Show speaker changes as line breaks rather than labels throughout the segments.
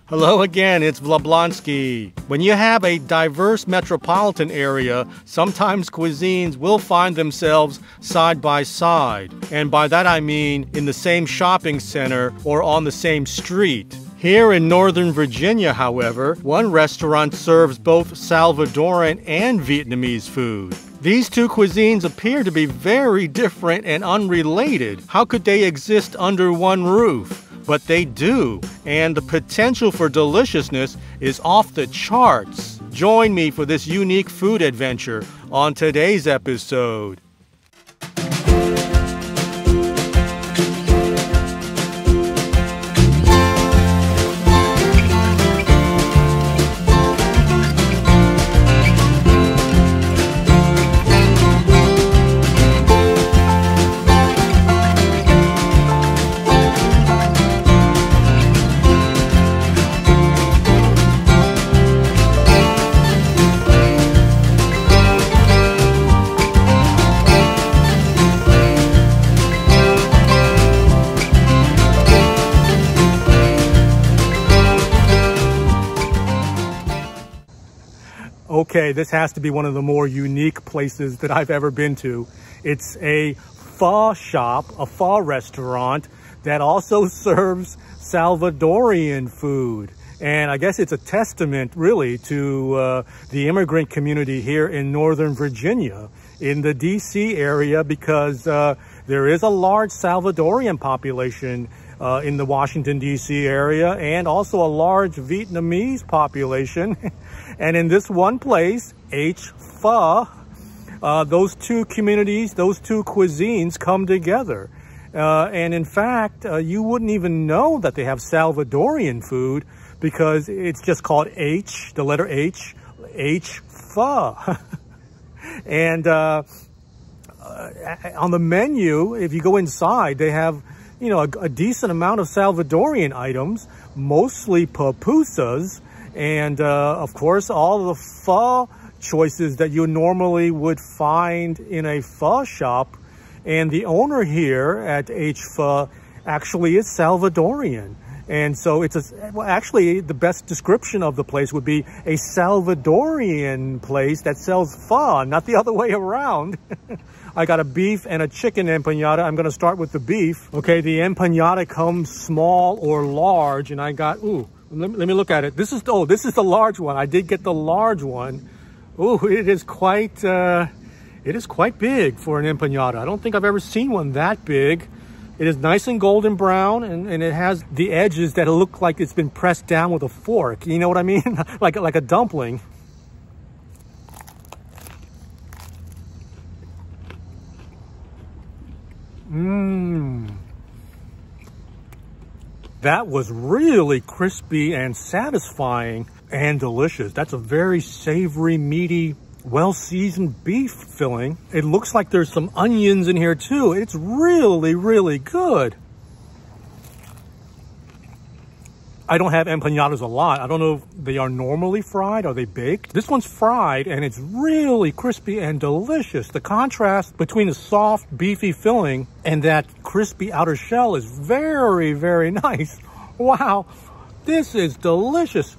Hello again, it's Vablonsky. When you have a diverse metropolitan area, sometimes cuisines will find themselves side by side. And by that I mean in the same shopping center or on the same street. Here in Northern Virginia, however, one restaurant serves both Salvadoran and Vietnamese food. These two cuisines appear to be very different and unrelated. How could they exist under one roof? But they do, and the potential for deliciousness is off the charts. Join me for this unique food adventure on today's episode. Okay, this has to be one of the more unique places that I've ever been to. It's a pho shop, a pho restaurant that also serves Salvadorian food. And I guess it's a testament, really, to the immigrant community here in Northern Virginia, in the D.C. area, because there is a large Salvadorian population in the Washington, D.C. area, and also a large Vietnamese population. And in this one place, H-Pho, those two communities, those two cuisines come together. And in fact, you wouldn't even know that they have Salvadorian food because it's just called H, the letter H, H-Pho. And on the menu, if you go inside, they have, you know, a decent amount of Salvadorian items, mostly pupusas, and of course all the pho choices that you normally would find in a pho shop. And the owner here at H-Pho actually is Salvadorian. And so it's well, actually the best description of the place would be a Salvadorian place that sells pho, not the other way around. I got a beef and a chicken empanada. I'm going to start with the beef. Okay, the empanada comes small or large, and I got, let me look at it. This is the large one. I did get the large one. It is quite big for an empanada. I don't think I've ever seen one that big. It is nice and golden brown, and it has the edges that look like it's been pressed down with a fork. You know what I mean? like a dumpling. That was really crispy and satisfying and delicious. That's a very savory, meaty, well-seasoned beef filling. It looks like there's some onions in here too. It's really, really good. I don't have empanadas a lot. I don't know if they are normally fried. Are they baked? This one's fried and it's really crispy and delicious. The contrast between the soft, beefy filling and that crispy outer shell is very, very nice. Wow, this is delicious.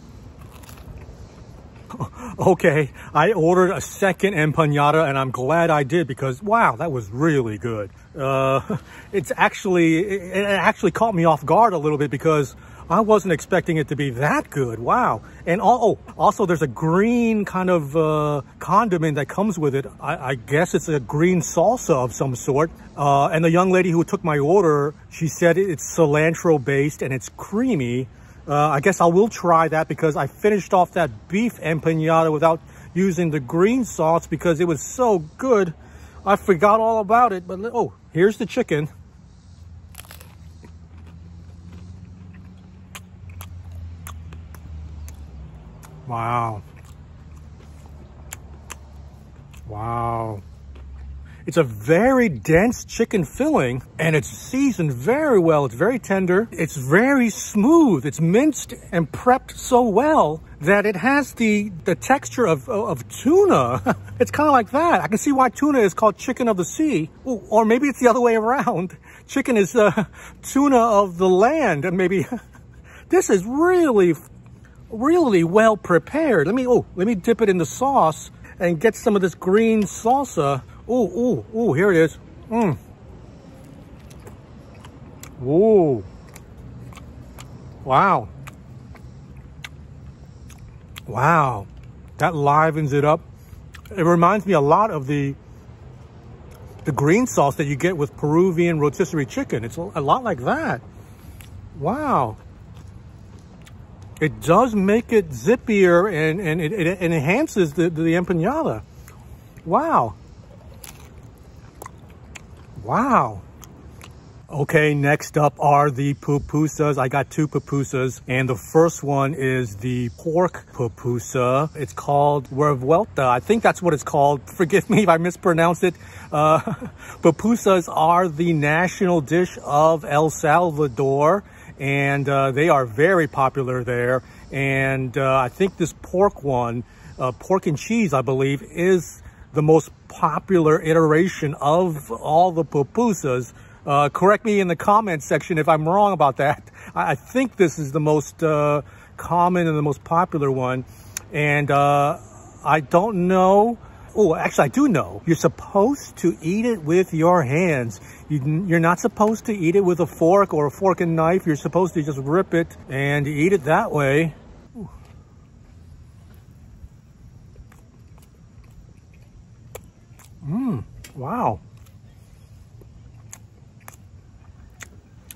Okay, I ordered a second empanada and I'm glad I did because, wow, that was really good. It actually caught me off guard a little bit because I wasn't expecting it to be that good. Wow. And also there's a green kind of condiment that comes with it. I guess it's a green salsa of some sort. And the young lady who took my order, she said it's cilantro based and it's creamy. I guess I will try that because I finished off that beef empanada without using the green sauce because it was so good. I forgot all about it. But here's the chicken. Wow. Wow. It's a very dense chicken filling and it's seasoned very well. It's very tender. It's very smooth. It's minced and prepped so well that it has the texture of tuna. It's kind of like that. I can see why tuna is called chicken of the sea. Ooh, or maybe it's the other way around. Chicken is tuna of the land. And maybe this is really really well prepared. Let me dip it in the sauce and get some of this green salsa. Ooh, here it is. Ooh. Wow. Wow. That livens it up. It reminds me a lot of the green sauce that you get with Peruvian rotisserie chicken. It's a lot like that. Wow. It does make it zippier and it enhances the empanada. Wow. Wow. Okay, next up are the pupusas. I got 2 pupusas, and the first one is the pork pupusa. It's called revuelta. I think that's what it's called. Forgive me if I mispronounce it. Pupusas are the national dish of El Salvador, and they are very popular there. And I think this pork one, pork and cheese, I believe, is the most popular iteration of all the pupusas. Correct me in the comments section if I'm wrong about that. I think this is the most common and the most popular one. And I don't know. Oh, actually, I do know. You're supposed to eat it with your hands. You're not supposed to eat it with a fork or a fork and knife. You're supposed to just rip it and eat it that way. Wow.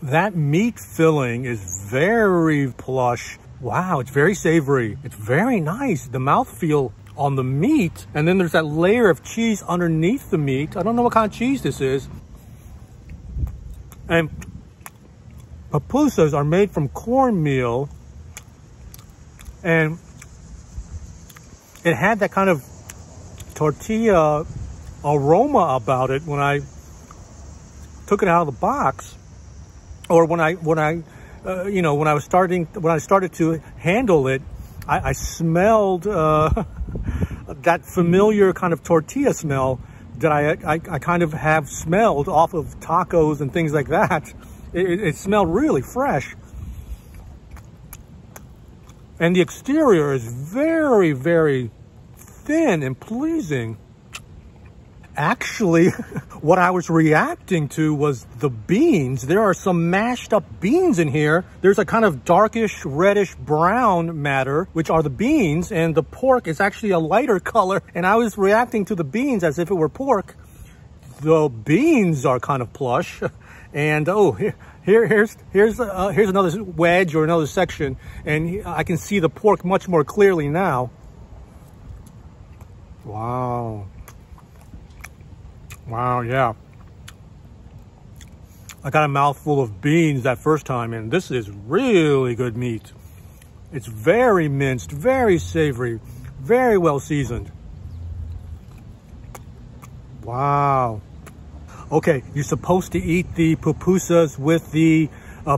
That meat filling is very plush. Wow, it's very savory. It's very nice. The mouthfeel on the meat. And then there's that layer of cheese underneath the meat. I don't know what kind of cheese this is. And pupusas are made from cornmeal. And it had that kind of tortilla aroma about it when I took it out of the box. Or when I started to handle it, I smelled that familiar kind of tortilla smell that I kind of have smelled off of tacos and things like that. It smelled really fresh. And the exterior is very, very thin and pleasing. Actually, what I was reacting to was the beans. There are some mashed up beans in here. There's a kind of darkish, reddish brown matter, which are the beans, and the pork is actually a lighter color. And I was reacting to the beans as if it were pork. The beans are kind of plush. And oh, here's another wedge or another section, and I can see the pork much more clearly now. Wow. Wow, yeah. I got a mouthful of beans that first time, and this is really good meat. It's very minced, very savory, very well seasoned. Wow. Okay, you're supposed to eat the pupusas with the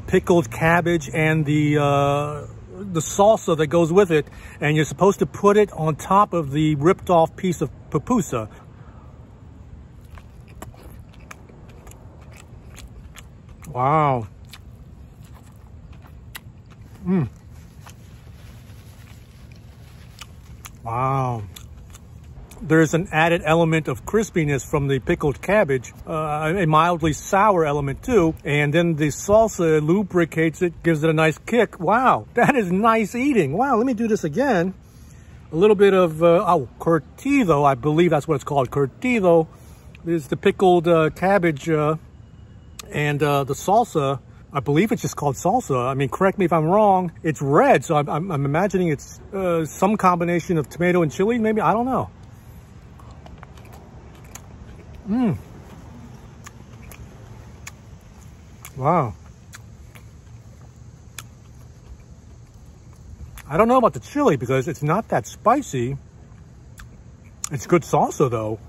pickled cabbage and the salsa that goes with it, and you're supposed to put it on top of the ripped off piece of pupusa. Wow. Wow. There's an added element of crispiness from the pickled cabbage, a mildly sour element too, and then the salsa lubricates it, gives it a nice kick. Wow, that is nice eating. Wow, let me do this again. A little bit of, curtido, I believe that's what it's called, curtido. This is the pickled cabbage and the salsa. I believe it's just called salsa. I mean, correct me if I'm wrong. It's red, so I'm imagining it's some combination of tomato and chili, maybe, I don't know. Wow. I don't know about the chili because it's not that spicy. It's good salsa though.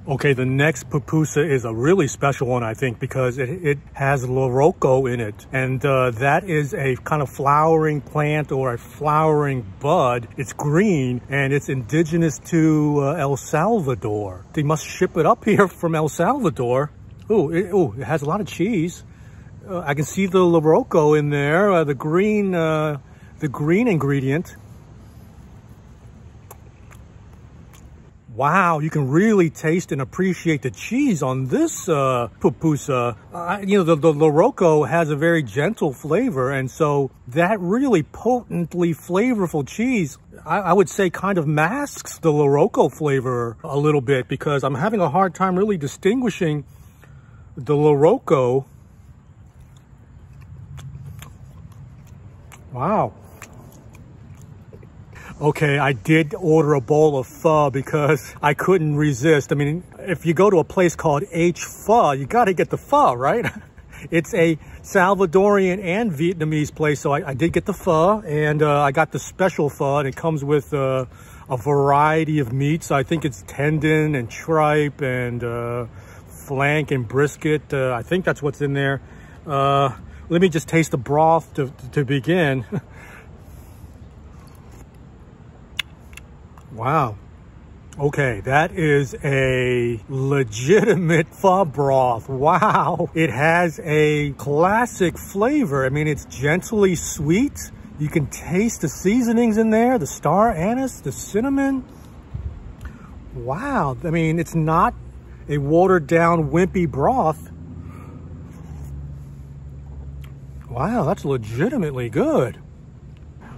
Okay, the next pupusa is a really special one, I think, because it has loroco in it. And that is a kind of flowering plant or a flowering bud. It's green and it's indigenous to El Salvador. They must ship it up here from El Salvador. It has a lot of cheese. I can see the loroco in there, the green ingredient. Wow, you can really taste and appreciate the cheese on this pupusa. You know, the Loroco has a very gentle flavor, and so that really potently flavorful cheese, I would say, kind of masks the Loroco flavor a little bit, because I'm having a hard time really distinguishing the Loroco. Wow. Okay, I did order a bowl of pho because I couldn't resist. I mean, if you go to a place called H-Pho, you got to get the pho, right? It's a Salvadorian and Vietnamese place, so I did get the pho, and I got the special pho, and it comes with a variety of meats. I think it's tendon and tripe and flank and brisket. I think that's what's in there. Let me just taste the broth to begin. Wow. Okay, that is a legitimate pho broth. Wow. It has a classic flavor. I mean, it's gently sweet. You can taste the seasonings in there, the star anise, the cinnamon. Wow. I mean, it's not a watered down, wimpy broth. Wow, that's legitimately good.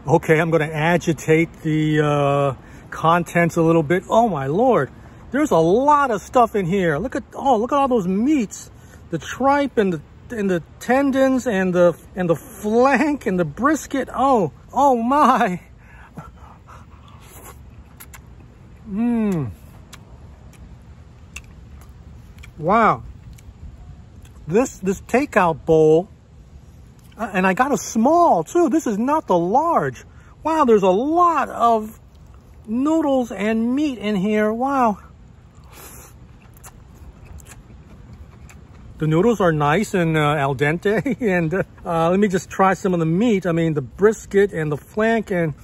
Okay, I'm going to agitate the contents a little bit. Oh my Lord, there's a lot of stuff in here. Look at all those meats, the tripe and the tendons and the flank and the brisket. Oh my. Wow. This takeout bowl, and I got a small too. This is not the large. Wow, there's a lot of noodles and meat in here. Wow. The noodles are nice and al dente. And let me just try some of the meat. I mean, the brisket and the flank and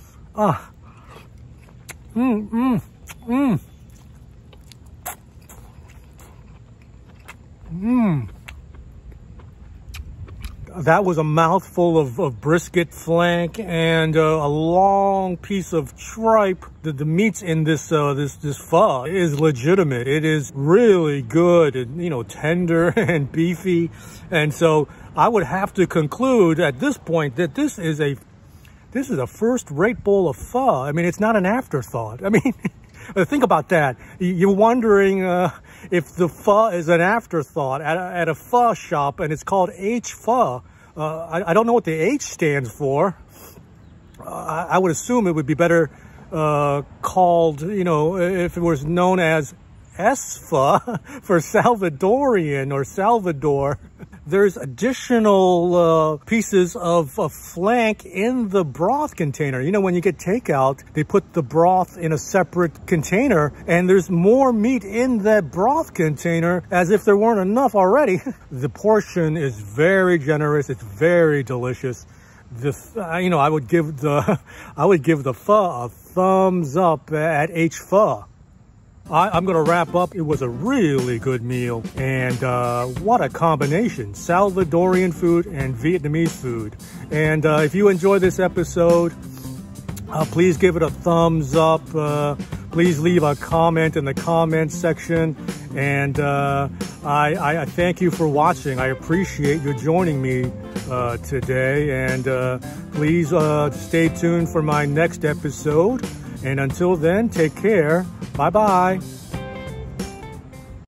That was a mouthful of brisket flank and a long piece of tripe. The meats in this pho is legitimate. It is really good and, you know, tender and beefy. And so I would have to conclude at this point that this is a first-rate bowl of pho. I mean, it's not an afterthought. I mean, think about that. You're wondering if the pho is an afterthought at a pho shop, and it's called H-Pho. I don't know what the H stands for. I would assume it would be better called, you know, if it was known as S-Pho for Salvadorian or Salvador. There's additional pieces of flank in the broth container. You know, when you get takeout, they put the broth in a separate container, and there's more meat in that broth container as if there weren't enough already. The portion is very generous. It's very delicious. You know, I would give the pho a thumbs up at H-Pho. I'm going to wrap up. It was a really good meal, and what a combination. Salvadorian food and Vietnamese food. And if you enjoyed this episode, please give it a thumbs up. Please leave a comment in the comments section. And I thank you for watching. I appreciate you joining me today. And please stay tuned for my next episode. And until then, take care. Bye-bye.